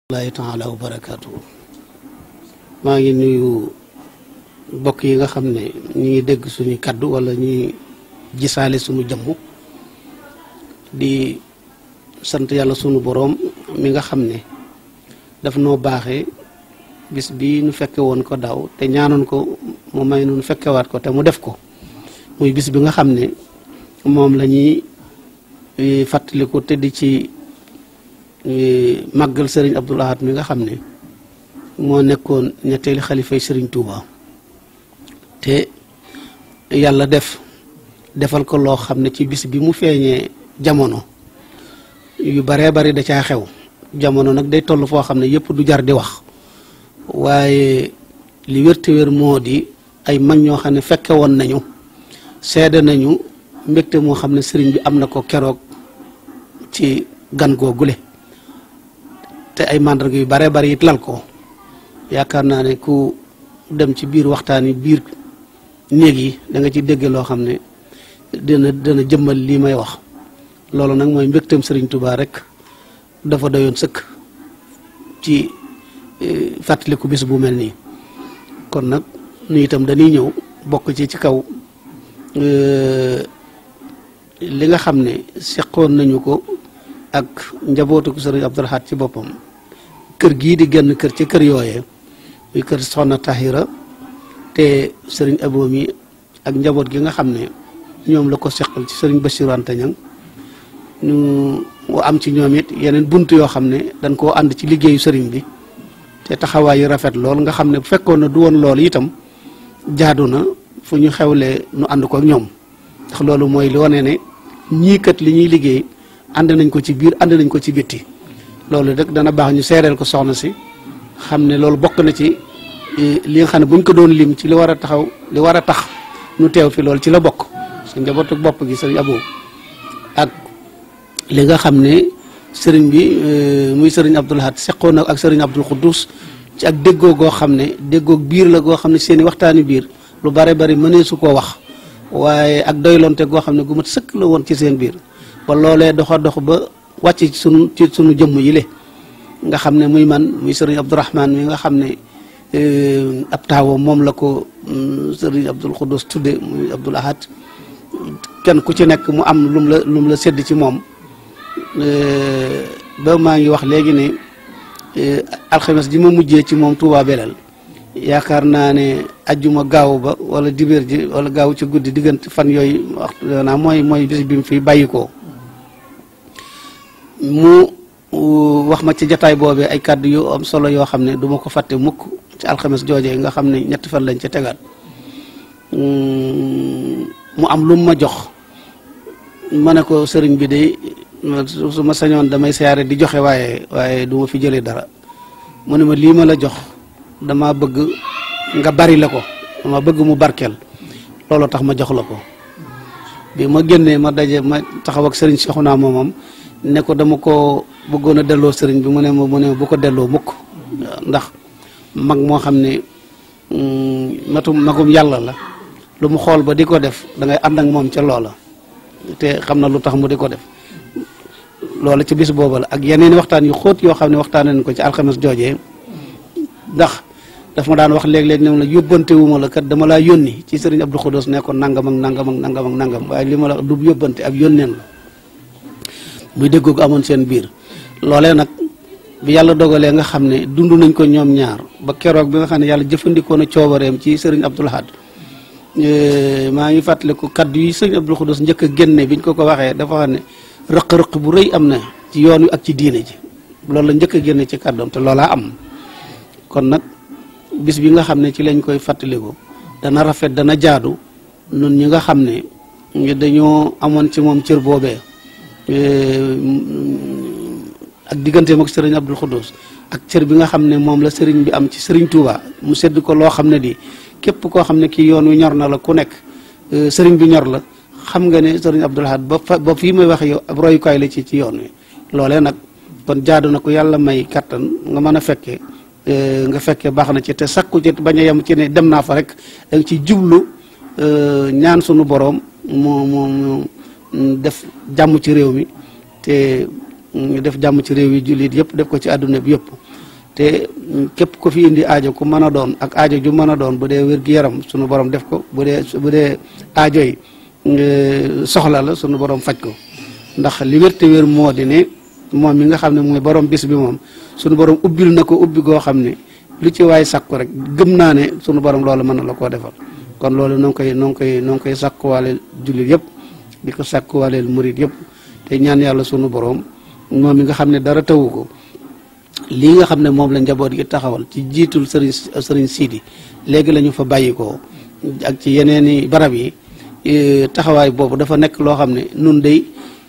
Allaahi taala wa barakaatu. maa ngi nuyu mbokk yi nga xam ne ñi ngi dégg suñu kaddu wala ñi gisaale suñu jëmm di sant yàlla sunu boroom mi nga xam ne daf noo baaxee bis bi nu fekke woon ko daaw te ñaanoon ko mu may nu fekkewaat ko te mu def ko muy bis bi nga xam ne moom la ñuy fàttaliku te di ci màggal sëriñ Abdul Ahad mi nga xam ne moo nekkoon ñetteeli xalifay sëriñ Touba te yàlla defal ko loo xam ne ci bis bi mu feeñee jamono yu baree bari da caa xew jamono nag day toll foo xam ne yëpp du jar di wax waaye li wér te wér moo di ay mag ñoo xam ne fekke woon nañu seede nañu mbégte moo xam ne sëriñ bi am na ko keroog ci gan googule te ay màndarga yu bare bari it lal ko yaakaar naa ne ku dem ci biir waxtaan yi biir néeg yi da nga ci dégg loo xam ne dana jëmmal lii may wax loolu nag mooy mbégteem Sëriñ Tuubaa rek dafa doyoon sëkk ci fàttaliku bis bu mel nii kon nag nu itam dañuy ñëw bokk ci kaw li nga xam ne seqoon nañu ko ak njabootu ko Sëriñ Abdul Ahad ci boppam kër gii di genn kër ci kër yooyee muy kër Soxna Tahira te Sëriñ Abo mi ak njaboot gi nga xam ne ñoom la ko seqal ci Sëriñ Bassirou Anta Niang ñu am ci ñoom it yeneen bunt yoo xam ne dañ koo ànd ci liggéeyu sëriñ bi te taxawaay yu rafet lool nga xam ne bu fekkoon na du woon loolu itam jaadu na fu ñu xewlee nu ànd ko ak ñoom ndax loolu mooy li wane ne ñii kat li ñuy liggéey ànd nañ ko ci biir ànd nañ ko ci bitti loolu rek dana baax ñu seereel ko soxna si xam ne loolu bokk na ci li nga xam ne buñ ko doon lim ci li war a tax nu teew fi loolu ci la bokk su njabootu bopp gi sëriñ Abo ak li nga xam ne sëriñ bi muy sëriñ Abdul Ahad seqoon na ak sëriñ Abdul Xuddus ci ak déggoo goo xam ne déggoo biir la goo xam ne seeni waxtaani biir lu bare bari mënee su koo wax waaye ak doylonte goo xam ne gu mat sëkk la woon ci seen biir ba loolee dox ba wàcc ci sunu jëmm yi le nga xam ne muy man muy sëriñ Abdourahman mi nga xam ne ab taawam moom la ko sëriñ Abdul Xuddus tudde muy Abdul Ahad kenn ku ci nekk mu am lum la sedd ci moom ba maa ngi wax léegi ne alxames ji ma mujjee ci moom Touba Belel yaakaar naa ne ajjuma gaaw ba wala dibéer ji wala gaaw ci guddi diggante fan yooyu waxtu naa mooy bis bi mu fi bàyyi ko mu wax ma ci jataay boobee ay kàddu yu am solo yoo xam ne du ma ko fàtte mukk ci alxames joojee nga xam ne ñetti fan lañ ca tegaat mu am lu ma jox ma ne ko sëriñ bi de su ma sañoon damay siyaare di joxe waaye du ma fi jëlee dara mu ne ma lii ma la jox dama bëgg nga bari la ko dama bëgg mu barkeel loolu tax ma jox la ko bi ma génnee ma daje ma taxaw ak sëriñ Seexuna moomam ne ko dama ko bëggoon a delloo sëriñ bi mu ne ma bu ko delloo mukk ndax mag moo xam ne magum yàlla la lu mu xool ba di ko def da ngay ànd ak moom ca loola te xam na lu tax mu di ko def loola ci bis booba la ak yeneen waxtaan yu xóot yoo xam ne waxtaan nañ ko ci alxames joojee ndax daf ma daan wax léeg-léeg ne la yóbbante wu ma la kat dama laa yónni ci sëriñ Abdou Khoudous ne ko nangam ak nangam ak nangam ak nangam waaye li ma la du yóbbante ak yónneen la muy déggoo ko amoon seen biir loolee nag bi yàlla dogalee nga xam ne dund nañ ko ñoom ñaar ba keroog bi nga xam ne yàlla jëfandikoo na coobareem ci sëriñ Abdul Ahad maa ngi fàttaliku kaddu yi sëriñ Abdul Khoudous njëkk a génne biñ ko waxee dafa xam ne rëq-rëq bu rëy am na ci yoon wi ak ci diine ji loolu la njëkk a génne ci kàddoom te loolaa am kon nag bis bi nga xam ne ci lañ koy fàttaliku dana rafet dana jaadu nun ñi nga xam ne dañoo amoon ci moom cër boobee ak digganteem ak sëriñ Abdul Khoudous ak cër bi nga xam ne moom la sëriñ bi am ci sëriñ Touba mu sedd ko loo xam ne di képp koo xam ne kii yoon wi ñor na la ku nekk sëriñ bi ñor la xam nga ne sëriñ Abdul Ahad ba fii may wax yow ab royukaay la ci yoon wi loolee nag kon jaadu na ko yàlla may kattan nga mën a fekkee nga fekkee baax na ci te sakku ci bañ a yem ci ne dem naa fa rek da nga ci jublu ñaan sunu boroom mu def jàmm ci réew mi te def jàmm ci réew yi jullit yëpp def ko ci àdduna bi yëpp te képp ko fi indi aajo ku mën a doon ak aajo ju mën a doon bu dee wér-gu-yaram sunu borom def ko bu dee aajo yi soxla la sunu borom faj ko ndax li wér te wér moo di ne moom mi nga xam ne mooy borom bis bi moom sunu borom ubbil na ko ubbi goo xam ne lu ci waay sakku rek gëm naa ne sunu borom loolu mën na la koo defal kon loolu noo ngi koy sakkuwaale jullit yëpp di ko sakkuwaaleel murit yëpp te ñaan yàlla sunu borom moom mi nga xam ne dara tawu ko lii nga xam ne moom la njaboot gi taxawal ci jiitul sëriñ Sidi léegi la ñu fa bàyyi ko ak ci yeneeni barab yi taxawaay boobu dafa nekk loo xam ne nun day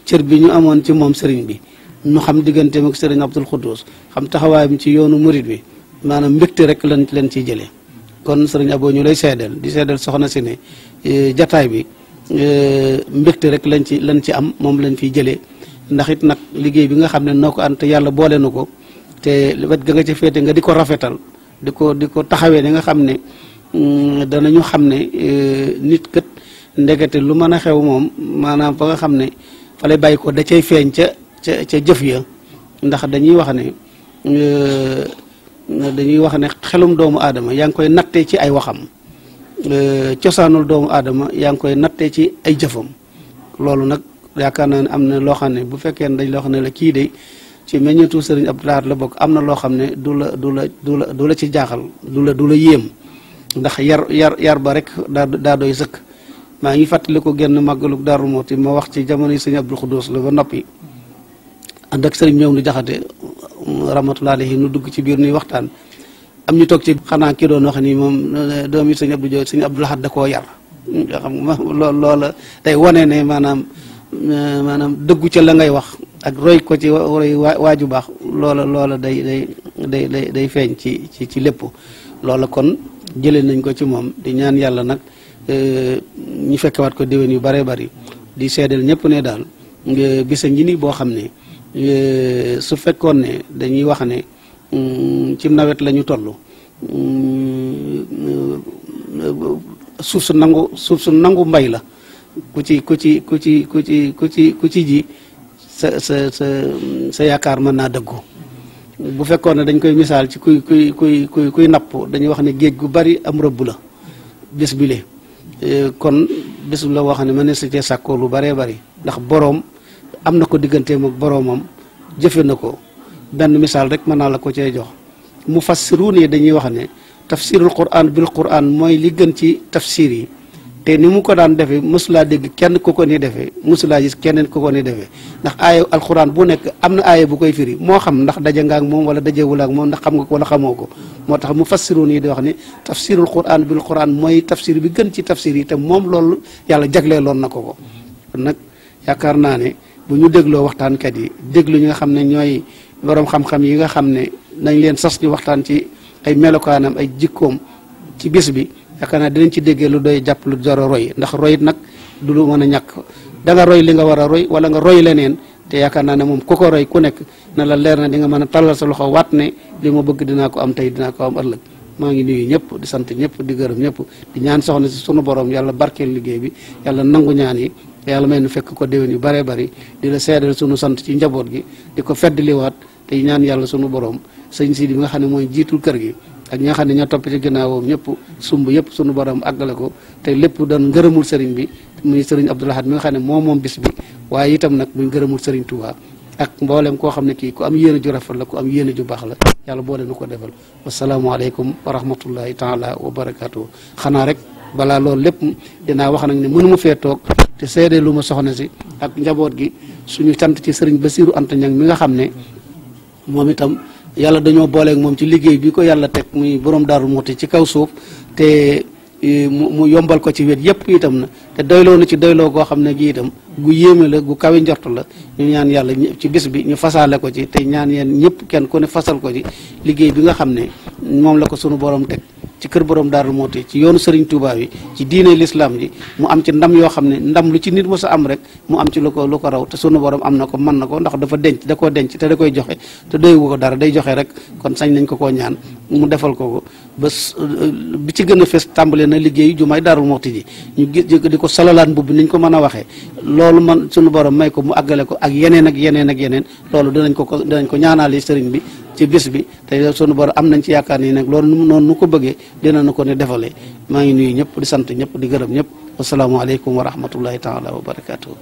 cër bi ñu amoon ci moom sëriñ bi ñu xam digganteem ak sëriñ Abdul Xuddus xam taxawaayam ci yoonu murit bi maanaam mbégte rek lañ leen ciy jëlee kon sëriñ Abo ñu lay seedeel di seedeel soxna si ne jataay bi mbégte rek lañ ci am moom lañ fiy jëlee ndax it nag liggéey bi nga xam ne noo ko ànd te yàlla boole na ko te wet ga nga ci féete nga di ko rafetal di ko taxawee ni nga xam ne danañu xam ne nit kët ndekete lu mën a xew moom maanaam fa nga xam ne fa lay bàyyi ko da cay feeñ ca jëf ya ndax dañuy wax ne xelum doomu aadama yaa ngi koy nattee ci ay waxam cosaanul doomu aadama yaa ngi koy nattee ci ay jëfam loolu nag yaakaar naa ne am na loo xam ne bu fekkee ne dañ loo xam ne la kii de ci meññeetu sëriñ Abdou Lahad la bokk am na loo xam ne du la ci jaaxal du la yéem ndax yar ba rek daa doy sëkk maa ngi fàttali ko genn màggalug Daaru Muxti ma wax ci jamono yi sëriñ Abdul Xuddus la ba noppi ànd ak sëriñ ñoom lu jaxate rahmatullahi alayhi nu dugg ci biir nuy waxtaan am ñu toog ci xanaa ki doon wax ni moom doomi sëriñ Abdou Lahad da koo yar xam nga loola day wane ne maanaam dëggu ca la ngay wax ak roy ko ci roy waaju baax loola day feeñ ci lépp loola kon jëlee nañ ko ci moom di ñaan yàlla nag ñu fekkewaat ko déwén yu bare bari di seedeel ñëpp ne daal bisa ngi ni boo xam ne su fekkoon ne dañuy wax ne ci nawet la ñu toll suuf su nangu mbay la ku ci ji sa yaakaar mën naa dëggu bu fekkoon ne dañ koy misaal ci kuy napp dañuy wax ne géej gu bari am rëbb la bés bile kon bés la wax ne mën na si cee sàkkoo lu baree bari ndax boroom am na ko digganteem ak boroomam jëfe na ko benn misaal rek mën naa la ko cee jox mu fassiruun yi dañuy wax ne tafsirul quran bil quran mooy li gën ci tafsir yi te ni mu ko daan defee mosulaa dégg kenn ku ko ni defee mosulaa gis keneen ku ko ni defee ndax aaya alquran bu nekk am na aaya bu koy firi moo xam ndax daje nga ak moom wala dajewula ak moom ndax xam nga ko wala xamoo ko moo tax mu fassiruun yi di wax ne tafsirul quran bil quran mooy tafsir bi gën ci tafsir yi te moom loolu yàlla jagleeloon na ko kon nag yaakaar naa ne bu ñu dégloo waxtaankat yi déglu ñi nga xam ne ñooy borom xam-xam yi nga xam ne nañ leen sas ñu waxtaan ci ay melokaanam ay jikkoom ci bis bi yaakaar naa dinañ ci déggee lu doy jàpp lu jar a roy ndax roy it nag du lu mën a ñàkk da nga roy li nga war a roy wala nga roy leneen te yaakaar naa ne moom ku ko roy ku nekk na la leer na di nga mën a tallal sa loxo waat ne li ma bëgg dinaa ko am tey dinaa ko am ëllëg maa ngi nuyu ñëpp di sant ñëpp di gërëm ñëpp di ñaan soxna si sunu borom yàlla barkeel liggéey bi yàlla nangu ñaan yi yàlla may nu fekk ko déwén yu bëree bëri di la seedal sunu sant ci njaboot gi di ko feddliwaat te ñaan yàlla sunu borom sëñ Sidi bi nga xam ne mooy jiitul kër gi ak ñi nga xam ne ñoo topp ci ginnaawam ñëpp sumb yëpp sunu borom àggale ko te lépp doon ngërëmul sëriñ bi muy sëriñ Abdou Lahad mi nga xam ne moom bis bi waaye itam nag muy ngërëmul sëriñ Touba ak mboolem koo xam ne kii ku am yéene ju rafet la ku am yéene ju baax la yàlla boole nu ko defal wasalaamualeykum wa rahmatullahi taala wa barakaatu. xanaa rek balaa loolu lépp dinaa wax nag ne mënuma fee toog te seede lu ma soxna si ak njaboot gi suñu cant ci sëriñ Basiru Anta Ñang mi nga xam ne moom itam yàlla dañoo booleeg moom ci liggéey bi ko yàlla teg muy borom Daaru Muxti ci kaw suuf te mu yombal ko ci wet yëpp itam na te doyloo na ci doyloo goo xam ne gi itam gu yéeme la gu kawe njort la ñu ñaan yàlla ci bis bi ñu fasaale ko ci te ñaan yeen ñëpp kenn ku ne fasal ko ci liggéey bi nga xam ne moom la ko sunu borom teg ci kër borom Daaru Muxti ci yoonu Serigne Touba bi ci diine l'islam ji mu am ci ndam yoo xam ne ndam lu ci nit mës a am rek mu am ci lu ko raw te sunu borom am na ko mën na ko ndax dafa denc da koo denc te da koy joxe te doywu ko dara day joxe rek kon sañ nañ ko koo ñaan mu defal ko ba bi ci gën a fes tàmbale na liggéey jumaay Daaru Muxti ji ñu gis di ko salalaat mbubb niñ ko mën a waxee loolu man sunu borom may ko mu àggale ko ak yeneen loolu dinañ ko ñaanaale sëriñ bi ci bis bi te sunu bor am nañ ci yaakaar ni nag loolu noonu nu ko bëggee dina nu ko ne defalee maa ngi nuyu ñëpp di sant ñëpp di gërëm ñëpp wasalaamaaleykum wa rahmatullahi taala wa barakatuh